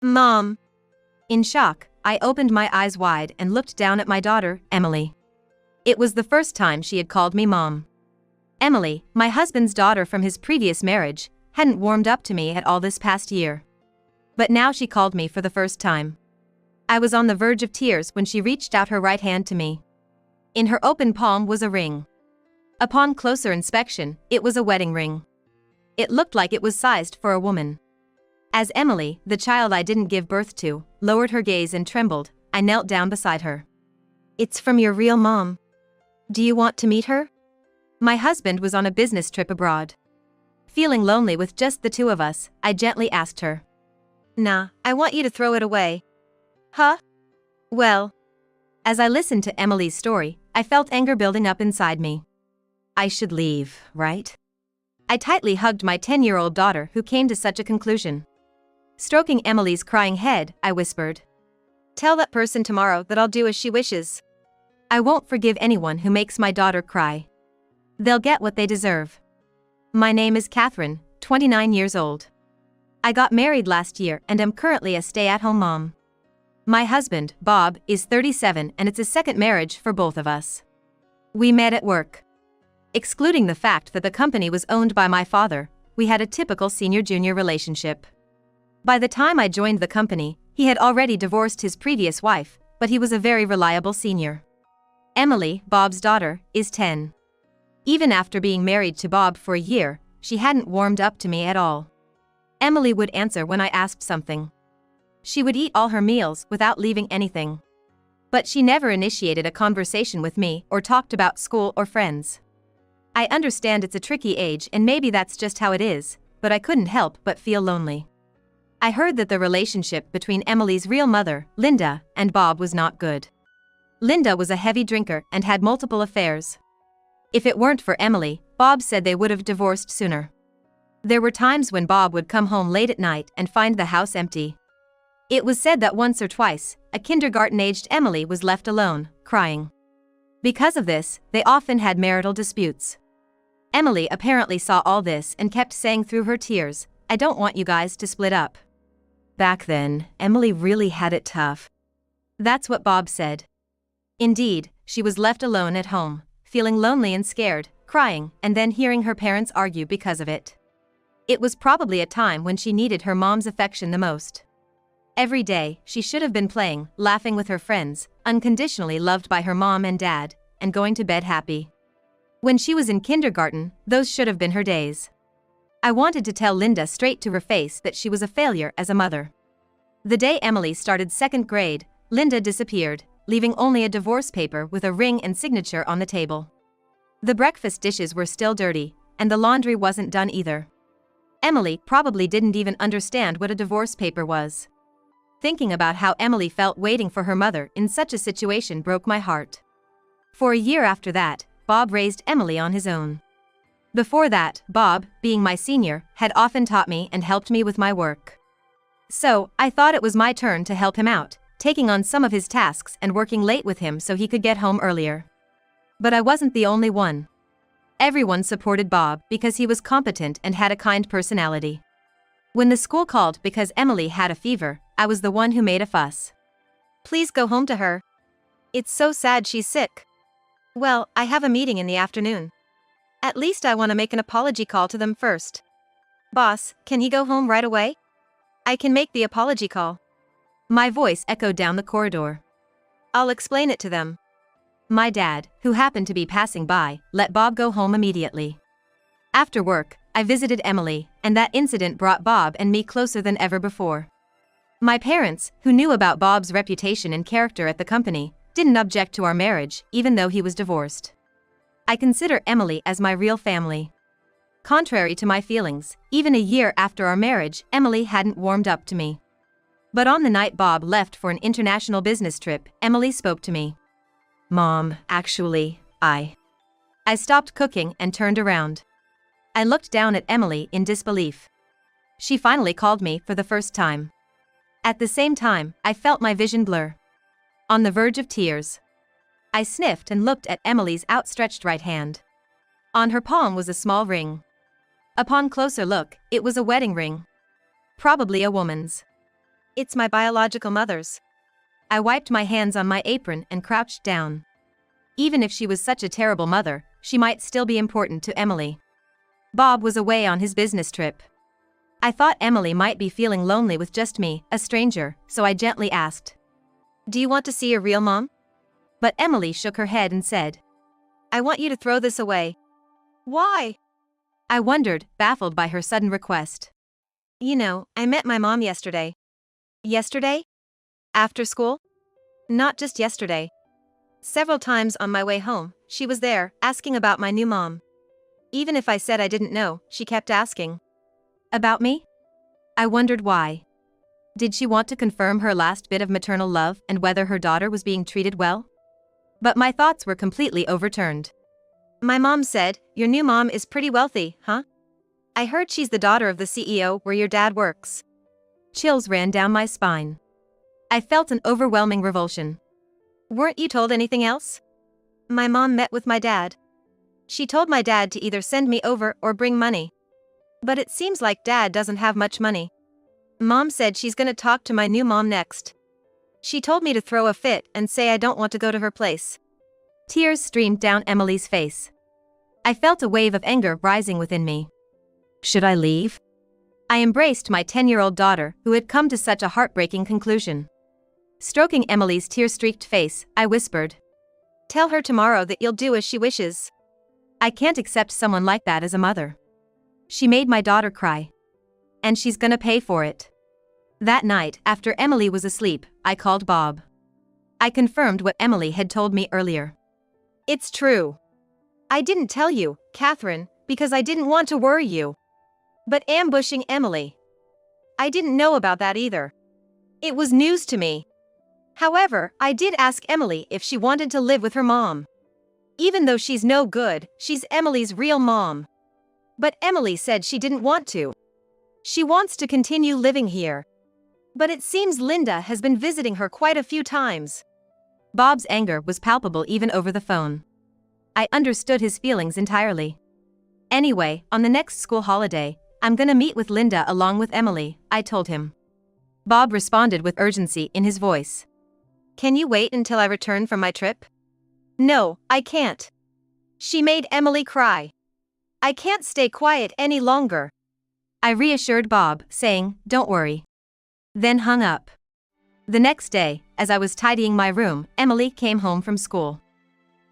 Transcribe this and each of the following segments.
Mom. In shock, I opened my eyes wide and looked down at my daughter, Emily. It was the first time she had called me Mom. Emily, my husband's daughter from his previous marriage, hadn't warmed up to me at all this past year. But now she called me for the first time. I was on the verge of tears when she reached out her right hand to me. In her open palm was a ring. Upon closer inspection, it was a wedding ring. It looked like it was sized for a woman. As Emily, the child I didn't give birth to, lowered her gaze and trembled, I knelt down beside her. "It's from your real mom. Do you want to meet her?" My husband was on a business trip abroad. Feeling lonely with just the two of us, I gently asked her. "Nah, I want you to throw it away." "Huh?" "Well." As I listened to Emily's story, I felt anger building up inside me. I should leave, right? I tightly hugged my 10-year-old daughter who came to such a conclusion. Stroking Emily's crying head, I whispered. "Tell that person tomorrow that I'll do as she wishes. I won't forgive anyone who makes my daughter cry. They'll get what they deserve." My name is Catherine, 29 years old. I got married last year and am currently a stay-at-home mom. My husband, Bob, is 37 and it's a second marriage for both of us. We met at work. Excluding the fact that the company was owned by my father, we had a typical senior-junior relationship. By the time I joined the company, he had already divorced his previous wife, but he was a very reliable senior. Emily, Bob's daughter, is 10. Even after being married to Bob for a year, she hadn't warmed up to me at all. Emily would answer when I asked something. She would eat all her meals without leaving anything. But she never initiated a conversation with me or talked about school or friends. I understand it's a tricky age and maybe that's just how it is, but I couldn't help but feel lonely. I heard that the relationship between Emily's real mother, Linda, and Bob was not good. Linda was a heavy drinker and had multiple affairs. If it weren't for Emily, Bob said they would have divorced sooner. There were times when Bob would come home late at night and find the house empty. It was said that once or twice, a kindergarten-aged Emily was left alone, crying. Because of this, they often had marital disputes. Emily apparently saw all this and kept saying through her tears, "I don't want you guys to split up." Back then, Emily really had it tough. That's what Bob said. Indeed, she was left alone at home, feeling lonely and scared, crying, and then hearing her parents argue because of it. It was probably a time when she needed her mom's affection the most. Every day, she should have been playing, laughing with her friends, unconditionally loved by her mom and dad, and going to bed happy. When she was in kindergarten, those should have been her days. I wanted to tell Linda straight to her face that she was a failure as a mother. The day Emily started second grade, Linda disappeared, leaving only a divorce paper with a ring and signature on the table. The breakfast dishes were still dirty, and the laundry wasn't done either. Emily probably didn't even understand what a divorce paper was. Thinking about how Emily felt waiting for her mother in such a situation broke my heart. For a year after that, Bob raised Emily on his own. Before that, Bob, being my senior, had often taught me and helped me with my work. So, I thought it was my turn to help him out, taking on some of his tasks and working late with him so he could get home earlier. But I wasn't the only one. Everyone supported Bob because he was competent and had a kind personality. When the school called because Emily had a fever, I was the one who made a fuss. "Please go home to her. It's so sad she's sick." "Well, I have a meeting in the afternoon. At least I want to make an apology call to them first." "Boss, can he go home right away?" "I can make the apology call." My voice echoed down the corridor. "I'll explain it to them." My dad, who happened to be passing by, let Bob go home immediately. After work, I visited Emily, and that incident brought Bob and me closer than ever before. My parents, who knew about Bob's reputation and character at the company, didn't object to our marriage, even though he was divorced. I consider Emily as my real family. Contrary to my feelings, even a year after our marriage, Emily hadn't warmed up to me. But on the night Bob left for an international business trip, Emily spoke to me. "Mom, actually, I stopped cooking and turned around." I looked down at Emily in disbelief. She finally called me for the first time. At the same time, I felt my vision blur. On the verge of tears. I sniffed and looked at Emily's outstretched right hand. On her palm was a small ring. Upon closer look, it was a wedding ring. Probably a woman's. It's my biological mother's. I wiped my hands on my apron and crouched down. Even if she was such a terrible mother, she might still be important to Emily. Bob was away on his business trip. I thought Emily might be feeling lonely with just me, a stranger, so I gently asked, "Do you want to see your real mom?" But Emily shook her head and said, "I want you to throw this away." "Why?" I wondered, baffled by her sudden request. "You know, I met my mom yesterday." "Yesterday? After school?" "Not just yesterday. Several times on my way home, she was there, asking about my new mom. Even if I said I didn't know, she kept asking." "About me?" I wondered why. Did she want to confirm her last bit of maternal love and whether her daughter was being treated well? But my thoughts were completely overturned. "My mom said, your new mom is pretty wealthy, huh? I heard she's the daughter of the CEO where your dad works." Chills ran down my spine. I felt an overwhelming revulsion. "Weren't you told anything else?" "My mom met with my dad. She told my dad to either send me over or bring money. But it seems like dad doesn't have much money. Mom said she's gonna talk to my new mom next. She told me to throw a fit and say I don't want to go to her place." Tears streamed down Emily's face. I felt a wave of anger rising within me. Should I leave? I embraced my 10-year-old daughter, who had come to such a heartbreaking conclusion. Stroking Emily's tear-streaked face, I whispered, "Tell her tomorrow that you'll do as she wishes." I can't accept someone like that as a mother. She made my daughter cry. And she's gonna pay for it. That night, after Emily was asleep, I called Bob. I confirmed what Emily had told me earlier. "It's true. I didn't tell you, Catherine, because I didn't want to worry you. But ambushing Emily. I didn't know about that either. It was news to me. However, I did ask Emily if she wanted to live with her mom. Even though she's no good, she's Emily's real mom. But Emily said she didn't want to. She wants to continue living here. But it seems Linda has been visiting her quite a few times." Bob's anger was palpable even over the phone. I understood his feelings entirely. "Anyway, on the next school holiday, I'm gonna meet with Linda along with Emily," I told him. Bob responded with urgency in his voice. "Can you wait until I return from my trip?" "No, I can't. She made Emily cry. I can't stay quiet any longer." I reassured Bob, saying, "Don't worry." Then hung up. The next day, as I was tidying my room, Emily came home from school.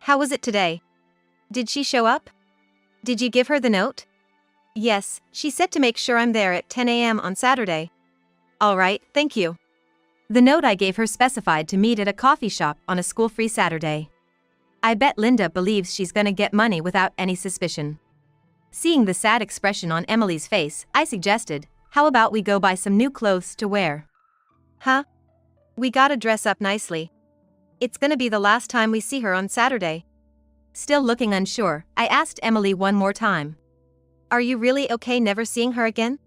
"How was it today? Did she show up? Did you give her the note?" "Yes, she said to make sure I'm there at 10 a.m. on Saturday." "All right, thank you." The note I gave her specified to meet at a coffee shop on a school-free Saturday. I bet Linda believes she's gonna get money without any suspicion. Seeing the sad expression on Emily's face, I suggested, "How about we go buy some new clothes to wear?" "Huh? We gotta dress up nicely. It's gonna be the last time we see her on Saturday." Still looking unsure, I asked Emily one more time. "Are you really okay never seeing her again?"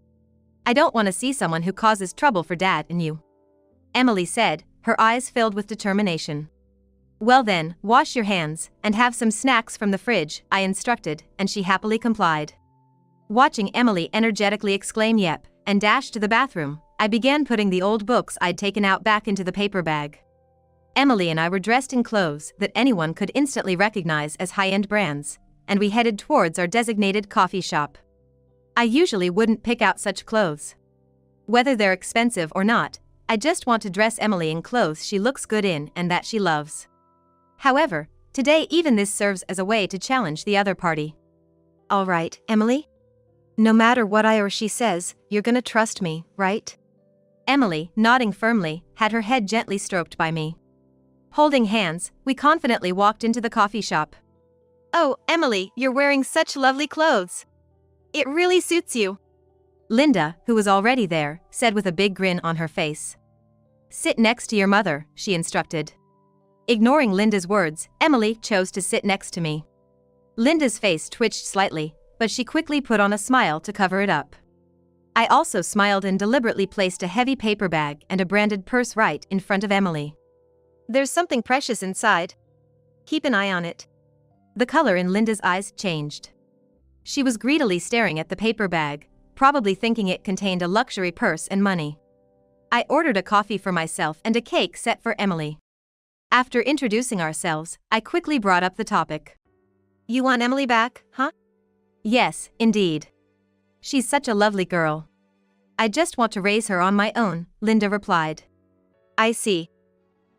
"I don't want to see someone who causes trouble for Dad and you," Emily said, her eyes filled with determination. "Well then, wash your hands, and have some snacks from the fridge," I instructed, and she happily complied. Watching Emily energetically exclaim "yep," and dash to the bathroom, I began putting the old books I'd taken out back into the paper bag. Emily and I were dressed in clothes that anyone could instantly recognize as high-end brands, and we headed towards our designated coffee shop. I usually wouldn't pick out such clothes. Whether they're expensive or not, I just want to dress Emily in clothes she looks good in and that she loves. However, today even this serves as a way to challenge the other party. "All right, Emily? No matter what I or she says, you're gonna trust me, right?" Emily, nodding firmly, had her head gently stroked by me. Holding hands, we confidently walked into the coffee shop. "Oh, Emily, you're wearing such lovely clothes. It really suits you," Linda, who was already there, said with a big grin on her face. "Sit next to your mother," she instructed. Ignoring Linda's words, Emily chose to sit next to me. Linda's face twitched slightly, but she quickly put on a smile to cover it up. I also smiled and deliberately placed a heavy paper bag and a branded purse right in front of Emily. "There's something precious inside. Keep an eye on it." The color in Linda's eyes changed. She was greedily staring at the paper bag, probably thinking it contained a luxury purse and money. I ordered a coffee for myself and a cake set for Emily. After introducing ourselves, I quickly brought up the topic. You want Emily back, huh? Yes, indeed. She's such a lovely girl. I just want to raise her on my own, Linda replied. I see.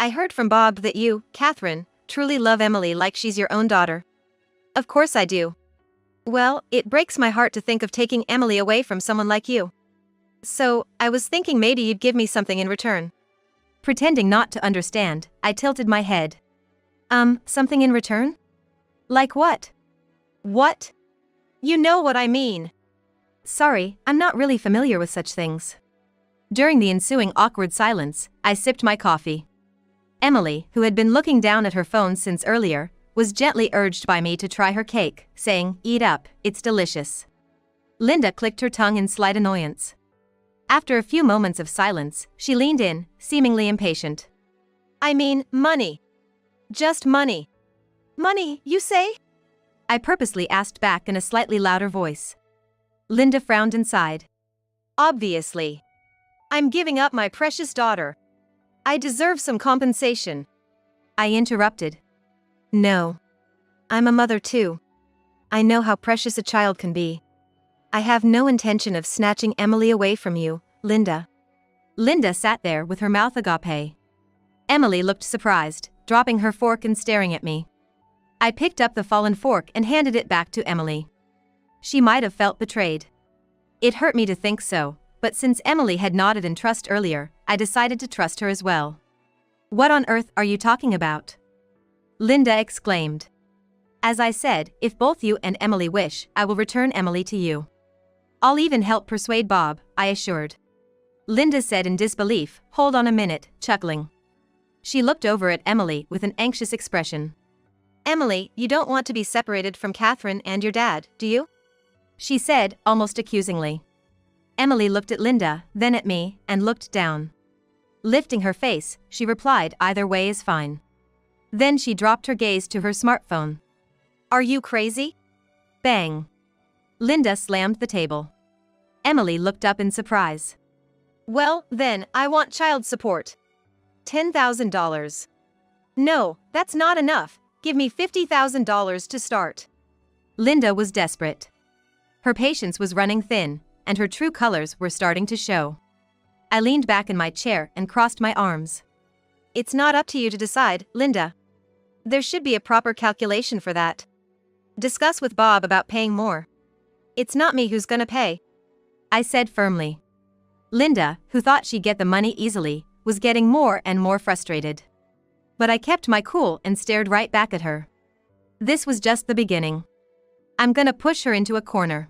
I heard from Bob that you, Catherine, truly love Emily like she's your own daughter. Of course I do. Well, it breaks my heart to think of taking Emily away from someone like you. So, I was thinking maybe you'd give me something in return. Pretending not to understand, I tilted my head. Something in return? Like what? What? You know what I mean. Sorry, I'm not really familiar with such things. During the ensuing awkward silence, I sipped my coffee. Emily, who had been looking down at her phone since earlier, was gently urged by me to try her cake, saying, "Eat up, it's delicious." Linda clicked her tongue in slight annoyance. After a few moments of silence, she leaned in, seemingly impatient. I mean, money. Just money. Money, you say? I purposely asked back in a slightly louder voice. Linda frowned and sighed. Obviously. I'm giving up my precious daughter. I deserve some compensation. I interrupted. No. I'm a mother too. I know how precious a child can be. I have no intention of snatching Emily away from you, Linda. Linda sat there with her mouth agape. Emily looked surprised, dropping her fork and staring at me. I picked up the fallen fork and handed it back to Emily. She might have felt betrayed. It hurt me to think so, but since Emily had nodded in trust earlier, I decided to trust her as well. What on earth are you talking about? Linda exclaimed. As I said, if both you and Emily wish, I will return Emily to you. I'll even help persuade Bob, I assured. Linda said in disbelief, hold on a minute, chuckling. She looked over at Emily with an anxious expression. Emily, you don't want to be separated from Catherine and your dad, do you? She said, almost accusingly. Emily looked at Linda, then at me, and looked down. Lifting her face, she replied, either way is fine. Then she dropped her gaze to her smartphone. Are you crazy? Bang. Linda slammed the table. Emily looked up in surprise. Well, then, I want child support. $10,000. No, that's not enough. Give me $50,000 to start. Linda was desperate. Her patience was running thin, and her true colors were starting to show. I leaned back in my chair and crossed my arms. It's not up to you to decide, Linda. There should be a proper calculation for that. Discuss with Bob about paying more. It's not me who's gonna pay, I said firmly. Linda, who thought she'd get the money easily, was getting more and more frustrated. But I kept my cool and stared right back at her. This was just the beginning. I'm gonna push her into a corner.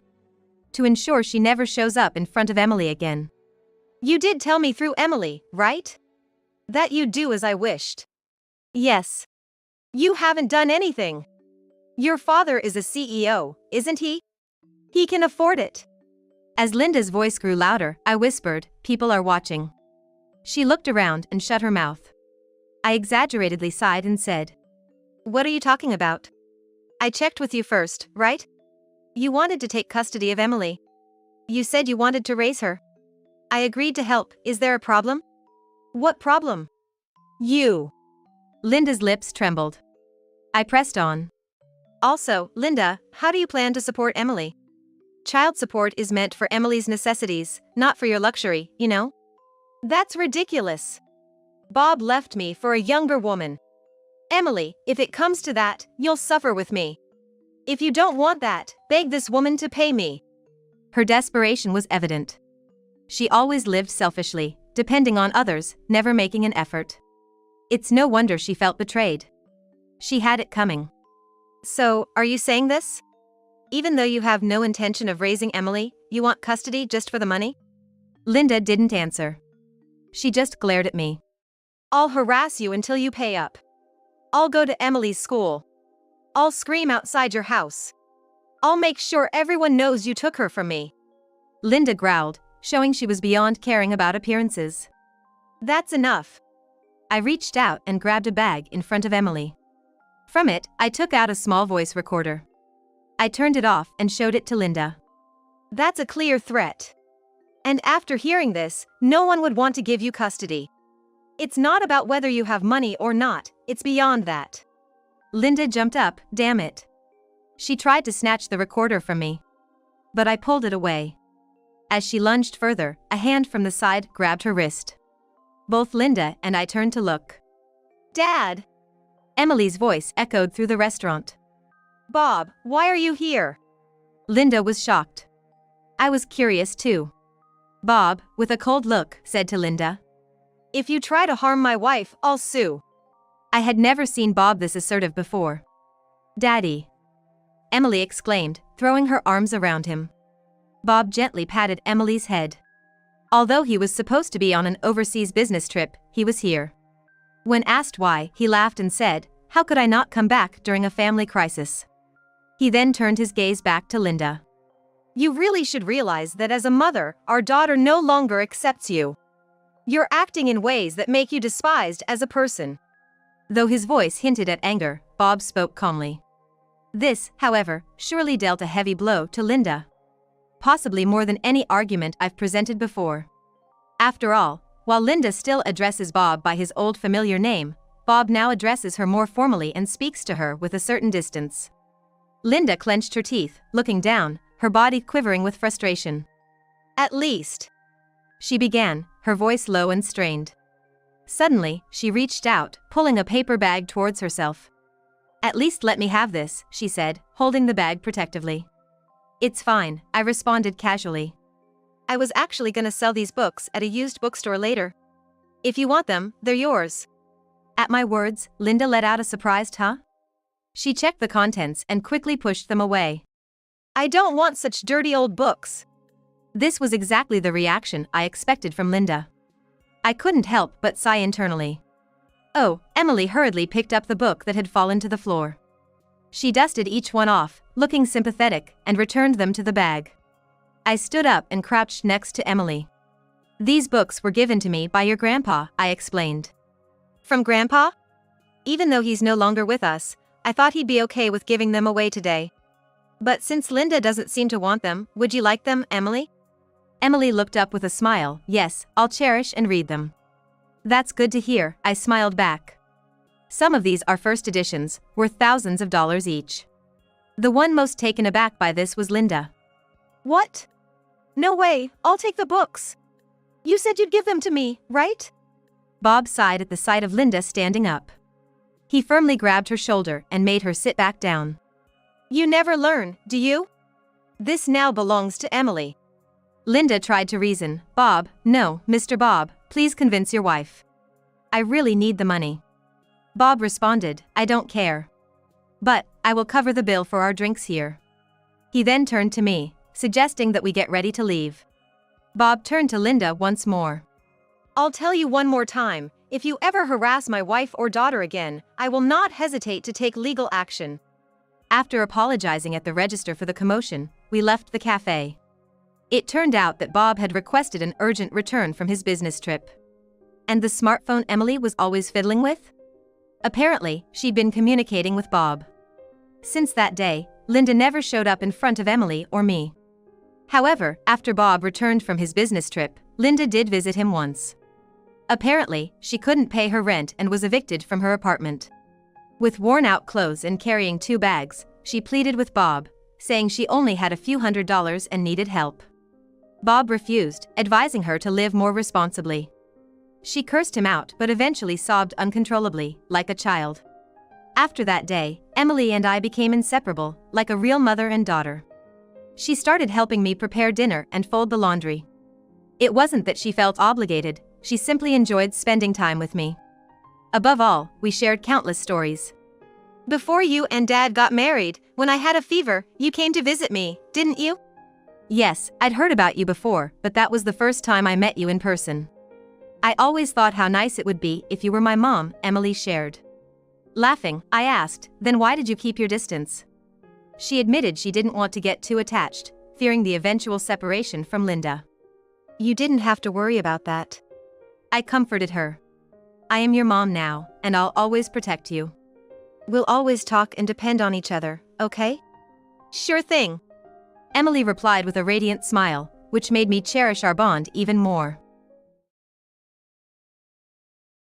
To ensure she never shows up in front of Emily again. You did tell me through Emily, right? That you'd do as I wished. Yes. You haven't done anything. Your father is a CEO, isn't he? He can afford it. As Linda's voice grew louder, I whispered, people are watching. She looked around and shut her mouth. I exaggeratedly sighed and said, what are you talking about? I checked with you first, right? You wanted to take custody of Emily. You said you wanted to raise her. I agreed to help. Is there a problem? What problem? You. Linda's lips trembled. I pressed on. Also, Linda, how do you plan to support Emily? Child support is meant for Emily's necessities, not for your luxury, you know? That's ridiculous. Bob left me for a younger woman. Emily, if it comes to that, you'll suffer with me. If you don't want that, beg this woman to pay me. Her desperation was evident. She always lived selfishly, depending on others, never making an effort. It's no wonder she felt betrayed. She had it coming. So, are you saying this? Even though you have no intention of raising Emily, you want custody just for the money? Linda didn't answer. She just glared at me. I'll harass you until you pay up. I'll go to Emily's school. I'll scream outside your house. I'll make sure everyone knows you took her from me. Linda growled, showing she was beyond caring about appearances. That's enough. I reached out and grabbed a bag in front of Emily. From it, I took out a small voice recorder. I turned it off and showed it to Linda. That's a clear threat. And after hearing this, no one would want to give you custody. It's not about whether you have money or not, it's beyond that. Linda jumped up, damn it. She tried to snatch the recorder from me. But I pulled it away. As she lunged further, a hand from the side grabbed her wrist. Both Linda and I turned to look. Dad! Emily's voice echoed through the restaurant. Bob, why are you here? Linda was shocked. I was curious too. Bob, with a cold look, said to Linda, if you try to harm my wife, I'll sue. I had never seen Bob this assertive before. Daddy! Emily exclaimed, throwing her arms around him. Bob gently patted Emily's head. Although he was supposed to be on an overseas business trip, he was here. When asked why, he laughed and said, how could I not come back during a family crisis? He then turned his gaze back to Linda. You really should realize that as a mother, our daughter no longer accepts you. You're acting in ways that make you despised as a person. Though his voice hinted at anger, Bob spoke calmly. This, however, surely dealt a heavy blow to Linda. Possibly more than any argument I've presented before. After all, while Linda still addresses Bob by his old familiar name, Bob now addresses her more formally and speaks to her with a certain distance. Linda clenched her teeth, looking down, her body quivering with frustration. At least, she began, her voice low and strained. Suddenly, she reached out, pulling a paper bag towards herself. At least let me have this, she said, holding the bag protectively. It's fine, I responded casually. I was actually gonna sell these books at a used bookstore later. If you want them, they're yours. At my words, Linda let out a surprised huh? She checked the contents and quickly pushed them away. I don't want such dirty old books. This was exactly the reaction I expected from Linda. I couldn't help but sigh internally. Oh, Emily hurriedly picked up the book that had fallen to the floor. She dusted each one off, looking sympathetic, and returned them to the bag. I stood up and crouched next to Emily. These books were given to me by your grandpa, I explained. From Grandpa? Even though he's no longer with us, I thought he'd be okay with giving them away today. But since Linda doesn't seem to want them, would you like them, Emily? Emily looked up with a smile. Yes, I'll cherish and read them. That's good to hear, I smiled back. Some of these are first editions, worth thousands of dollars each. The one most taken aback by this was Linda. What? No way, I'll take the books. You said you'd give them to me, right? Bob sighed at the sight of Linda standing up. He firmly grabbed her shoulder and made her sit back down. You never learn, do you? This now belongs to Emily. Linda tried to reason. Bob, no, Mr. Bob, please convince your wife. I really need the money. Bob responded, I don't care. But, I will cover the bill for our drinks here. He then turned to me, suggesting that we get ready to leave. Bob turned to Linda once more. I'll tell you one more time, if you ever harass my wife or daughter again, I will not hesitate to take legal action. After apologizing at the register for the commotion, we left the cafe. It turned out that Bob had requested an urgent return from his business trip. And the smartphone Emily was always fiddling with? Apparently, she'd been communicating with Bob. Since that day, Linda never showed up in front of Emily or me. However, after Bob returned from his business trip, Linda did visit him once. Apparently, she couldn't pay her rent and was evicted from her apartment. With worn-out clothes and carrying 2 bags, she pleaded with Bob, saying she only had a few $100s and needed help. Bob refused, advising her to live more responsibly. She cursed him out but eventually sobbed uncontrollably, like a child. After that day, Emily and I became inseparable, like a real mother and daughter. She started helping me prepare dinner and fold the laundry. It wasn't that she felt obligated, she simply enjoyed spending time with me. Above all, we shared countless stories. Before you and Dad got married, when I had a fever, you came to visit me, didn't you? Yes, I'd heard about you before, but that was the first time I met you in person. I always thought how nice it would be if you were my mom, Emily shared. Laughing, I asked, then why did you keep your distance? She admitted she didn't want to get too attached, fearing the eventual separation from Linda. You didn't have to worry about that. I comforted her. I am your mom now, and I'll always protect you. We'll always talk and depend on each other, okay? Sure thing. Emily replied with a radiant smile, which made me cherish our bond even more.